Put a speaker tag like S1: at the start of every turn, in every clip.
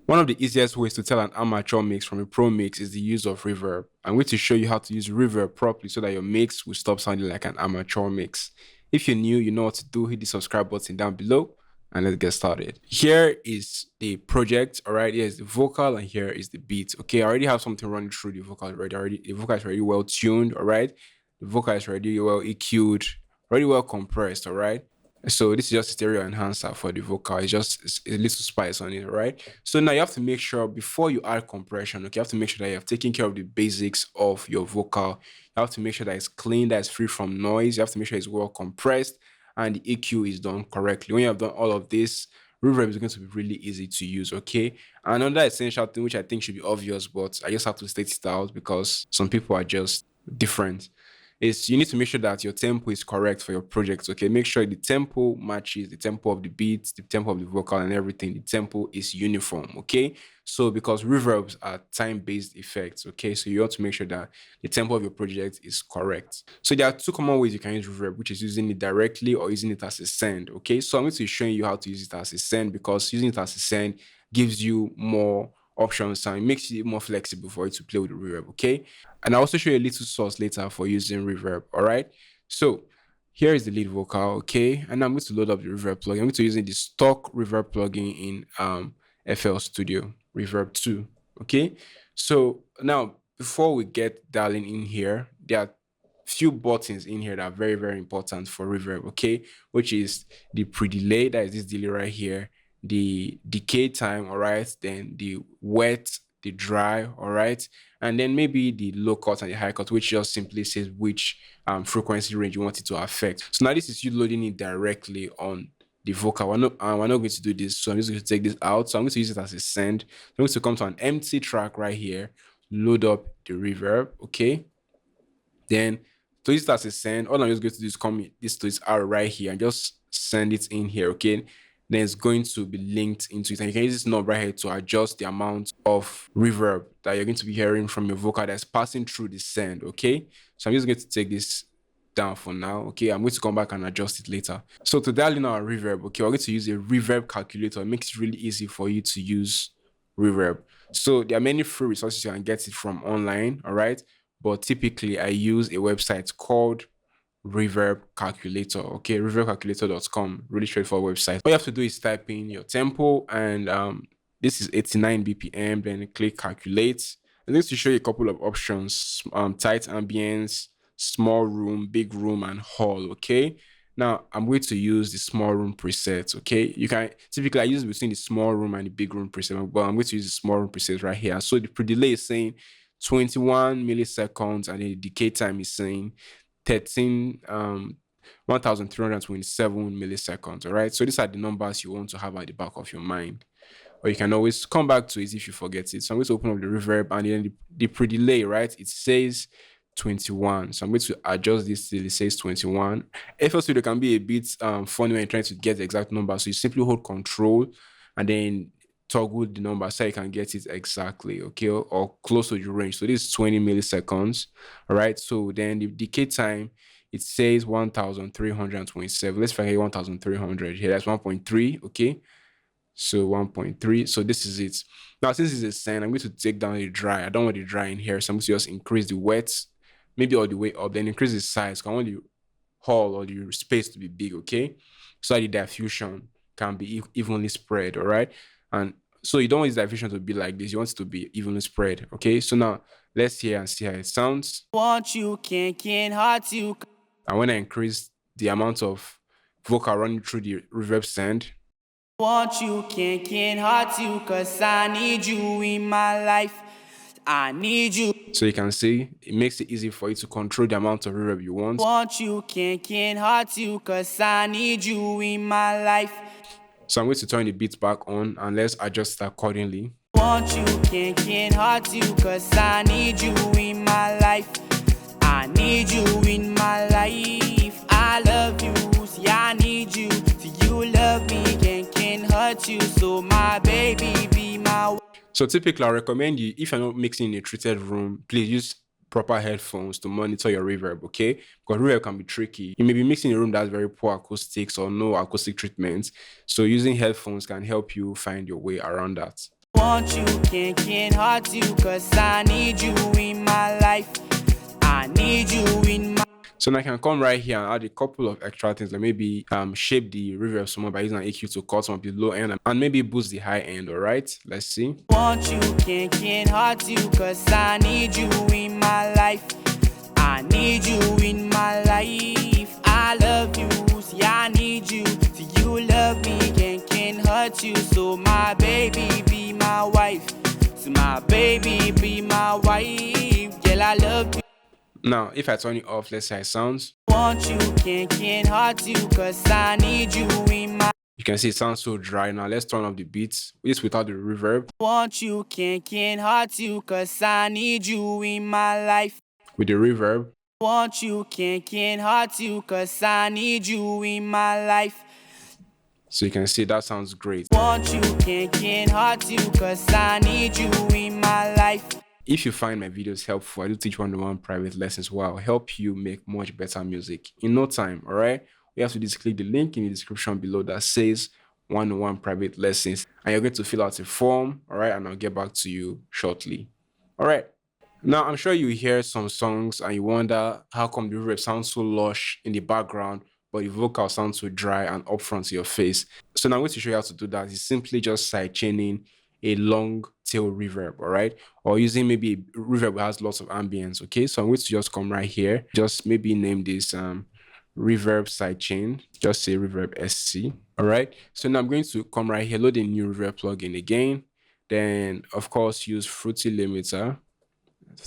S1: One of the easiest ways to tell an amateur mix from a pro mix is the use of reverb. I'm going to show you how to use reverb properly so that your mix will stop sounding like an amateur mix. If you're new, you know what to do. Hit the subscribe button down below and let's get started. Here is the project, all right? Here's the vocal and here is the beat. Okay, I already have something running through the vocal already. The vocal is already well tuned, all right? The vocal is already well EQ'd, already well compressed, all right? So this is just a stereo enhancer for the vocal. It's a little spice on it, right? So now you have to make sure before you add compression, okay, you have to make sure that you have taken care of the basics of your vocal. You have to make sure that it's clean, that it's free from noise. You have to make sure it's well compressed and the EQ is done correctly. When you have done all of this, reverb is going to be really easy to use, okay? Another essential thing, which I think should be obvious, but I just have to state it out because some people are just different, is you need to make sure that your tempo is correct for your project. Okay, make sure the tempo matches the tempo of the beats, the tempo of the vocal, and everything. The tempo is uniform. Okay, so because reverbs are time-based effects. Okay, so you have to make sure that the tempo of your project is correct. So there are two common ways you can use reverb, which is using it directly or using it as a send. Okay, so I'm going to be showing you how to use it as a send because using it as a send gives you more options and it makes it more flexible for you to play with the reverb. Okay, and I'll also show you a little source later for using reverb. All right, so here is the lead vocal. Okay, and I'm going to load up the reverb plugin. I'm going to using the stock reverb plugin in FL Studio Reverb 2. Okay, so now before we get dialing in here, there are few buttons in here that are very important for reverb. Okay, which is the pre-delay, that is this delay right here, the decay time, all right, then the wet, the dry, all right, and then maybe the low cut and the high cut, which just simply says which frequency range you want it to affect. So now this is you loading it directly on the vocal. We're not going to do this, so I'm just going to take this out. So I'm going to use it as a send. I'm going to come to an empty track right here, load up the reverb. Okay, then to use it as a send, all I'm just going to do is come this to this arrow right here and just send it in here. Okay, then it's going to be linked into it, and you can use this knob right here to adjust the amount of reverb that you're going to be hearing from your vocal that's passing through the send. Okay, so I'm just going to take this down for now. Okay, I'm going to come back and adjust it later. So to dial in our reverb, okay, we're going to use a reverb calculator. It makes it really easy for you to use reverb. So there are many free resources you can get it from online, all right, but typically I use a website called Reverb Calculator. Okay, reverbcalculator.com. Really straightforward website. All you have to do is type in your tempo, and this is 89 BPM. Then click calculate. I'm going to show you a couple of options: tight ambience, small room, big room, and hall. Okay. Now I'm going to use the small room preset. Okay, you can typically I use between the small room and the big room preset, but I'm going to use the small room preset right here. So the pre-delay is saying 21 milliseconds, and the decay time is saying 13 1327 milliseconds. All right, so these are the numbers you want to have at the back of your mind, or you can always come back to it if you forget it. So I'm going to open up the reverb, and then the pre-delay, right, it says 21. So I'm going to adjust this till it says 21. FL Studio can be a bit funny when you're trying to get the exact number, so you simply hold control and then toggle the number so you can get it exactly, okay, or close to the range. So this is 20 milliseconds. All right, so then the decay time, it says 1327. Let's forget 1300 here. That's 1.3. Okay, so 1.3. So this is it. Now since it's a send, I'm going to take down the dry. I don't want the dry in here, so I'm going to just increase the wet maybe all the way up, then increase the size. I want the hall or the space to be big. Okay, so that the diffusion can be evenly spread. All right, and so you don't want this diffusion to be like this, you want it to be evenly spread. Okay, so now let's hear and see how it sounds.
S2: Want you, can't hurt you.
S1: And when I increase the amount of vocal running through the reverb send,
S2: Want you, can't hurt you, cause I need you in my life. I need you.
S1: so you can see it makes it easy for you to control the amount of reverb you want.
S2: Want you, can't hurt you, cause I need you in my life.
S1: So I'm going to turn the beat back on and let's adjust it accordingly.
S2: Want you, can't hurt you, cause I need you in my life. I need you in my life. I love you, see I need you. See you love me, can't hurt you. So my baby be my.
S1: So typically I recommend you, if you're not mixing in a treated room, please use proper headphones to monitor your reverb, okay? Because reverb can be tricky. You may be mixing in a room that has very poor acoustics or no acoustic treatment. So using headphones can help you find your way around that.
S2: Want you, can't hurt you, cause I need you in my life. I need you in my.
S1: So now I can come right here and add a couple of extra things, like maybe shape the reverb some more by using an EQ to cut some of the low end and maybe boost the high end. All right, let's see.
S2: Want you, can't hurt you, cause I need you in my life. I need you in my life. I love you, see I need you. See you love me, can't hurt you. So my baby be my wife. So my baby be my wife. Girl, I love you.
S1: Now, if I turn it off, let's see how it sounds.
S2: Want you, can't hurt you, cause I need you in my.
S1: You can see it sounds so dry. Now let's turn off the beats. This without the reverb.
S2: Want you, can't hurt you, cause I need you in my life.
S1: With the reverb.
S2: Want you, can't hurt you, cause I need you in my life.
S1: So you can see that sounds great.
S2: Want you, can't hurt you, cause I need you in my life.
S1: If you find my videos helpful, I do teach one-on-one private lessons where I'll help you make much better music in no time. All right, you have to just click the link in the description below that says one-on-one private lessons, and you're going to fill out a form. All right, and I'll get back to you shortly. All right. Now, I'm sure you hear some songs and you wonder how come the reverb sounds so lush in the background, but the vocal sounds so dry and upfront to your face. So now I'm going to show you how to do that. It's simply just sidechaining a long tail reverb, all right? Or using maybe a reverb that has lots of ambience, okay? So I'm going to just come right here. Just maybe name this reverb sidechain. Just say reverb SC, all right? So now I'm going to come right here, load a new reverb plugin again. Then, of course, use Fruity Limiter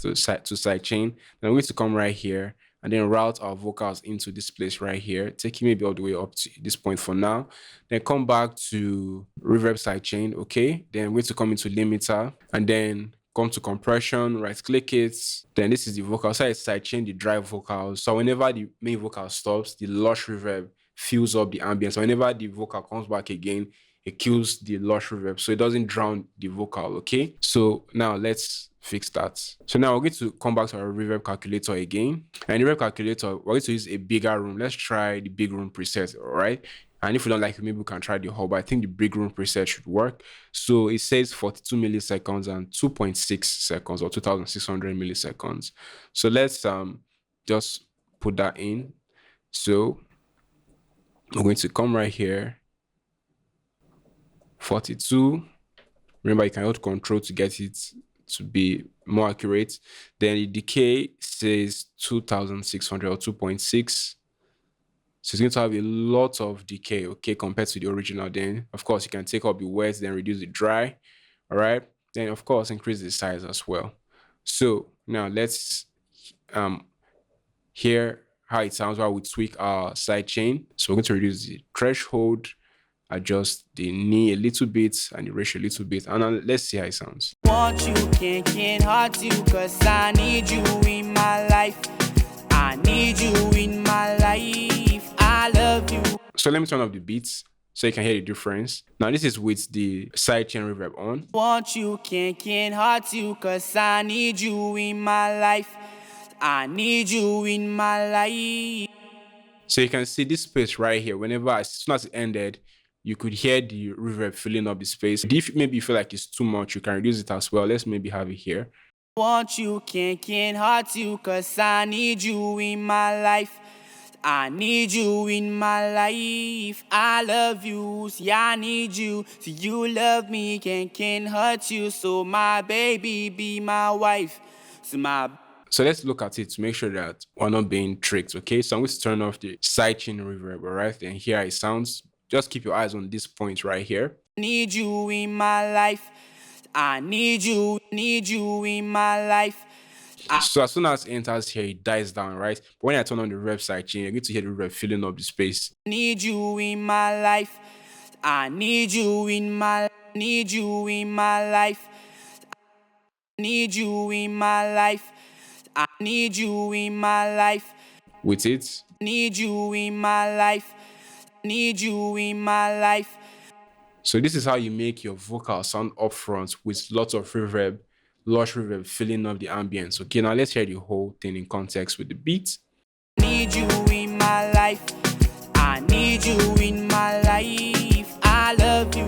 S1: to sidechain. Then I'm going to come right here and then route our vocals into this place right here, taking maybe all the way up to this point for now. Then come back to reverb sidechain, okay? Then I'm going to come into limiter and then come to compression, right click it. Then this is the vocal. So I sidechain the dry vocals. So whenever the main vocal stops, the lush reverb fills up the ambience. So whenever the vocal comes back again, it kills the lush reverb so it doesn't drown the vocal, okay? So now let's fix that. So now we're going to come back to our reverb calculator again. And the reverb calculator, we're going to use a bigger room. Let's try the big room preset, all right? And if we don't like it, maybe we can try the whole, but I think the big room preset should work. So it says 42 milliseconds and 2.6 seconds or 2600 milliseconds. So let's just put that in. So we're going to come right here. 42. Remember, you can hold control to get it to be more accurate. Then the decay says 2600 or 2.6. So it's going to have a lot of decay, okay, compared to the original. Then, of course, you can take up the wet, then reduce the dry. All right. Then, of course, increase the size as well. So now let's hear how it sounds while we tweak our sidechain. So we're going to reduce the threshold, adjust the knee a little bit and the ratio a little bit, and now let's see how it sounds.
S2: Want you, can't hurt you, cause I need you in my life. I need you in my life. I love you.
S1: So let me turn off the beats so you can hear the difference. Now this is with the sidechain reverb on.
S2: Want you, can't hurt you, cause I need you in my life. I need you in my life.
S1: So you can see this space right here. Whenever, as soon as it ended, you could hear the reverb filling up the space. If maybe you feel like it's too much, you can reduce it as well. Let's maybe have it here.
S2: Want you, can't hurt you, cause I need you in my life. I need you in my life. I love you, see I need you. See you love me, can't hurt you. So my baby be my wife.
S1: So let's look at it to make sure that we're not being tricked, okay? So I'm going to turn off the sidechain reverb, all right? And here it sounds. Just keep your eyes on this point right here.
S2: Need you in my life. I need you in my life.
S1: So as soon as it enters here, it dies down, right? But when I turn on the reverb sidechain, you're going to hear the reverb filling up the space.
S2: Need you in my life. I need you in my life. Need you in my life. Need you in my life. I need you in my life.
S1: With it.
S2: Need you in my life. Need you in my life.
S1: So this is how you make your vocal sound upfront with lots of reverb, lush reverb filling up the ambience. Okay, now let's hear the whole thing in context with the beat.
S2: Need you in my life. I need you in my life. I love you.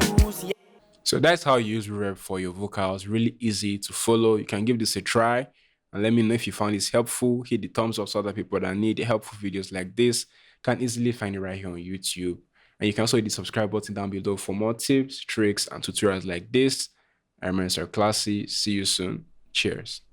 S1: So that's how you use Reverb for your vocals. Really easy to follow. You can give this a try and let me know if you found this helpful. Hit the thumbs up so other people that need helpful videos like this can easily find it right here on YouTube. And you can also hit the subscribe button down below for more tips, tricks, and tutorials like this. I remain Sir Classy. See you soon. Cheers.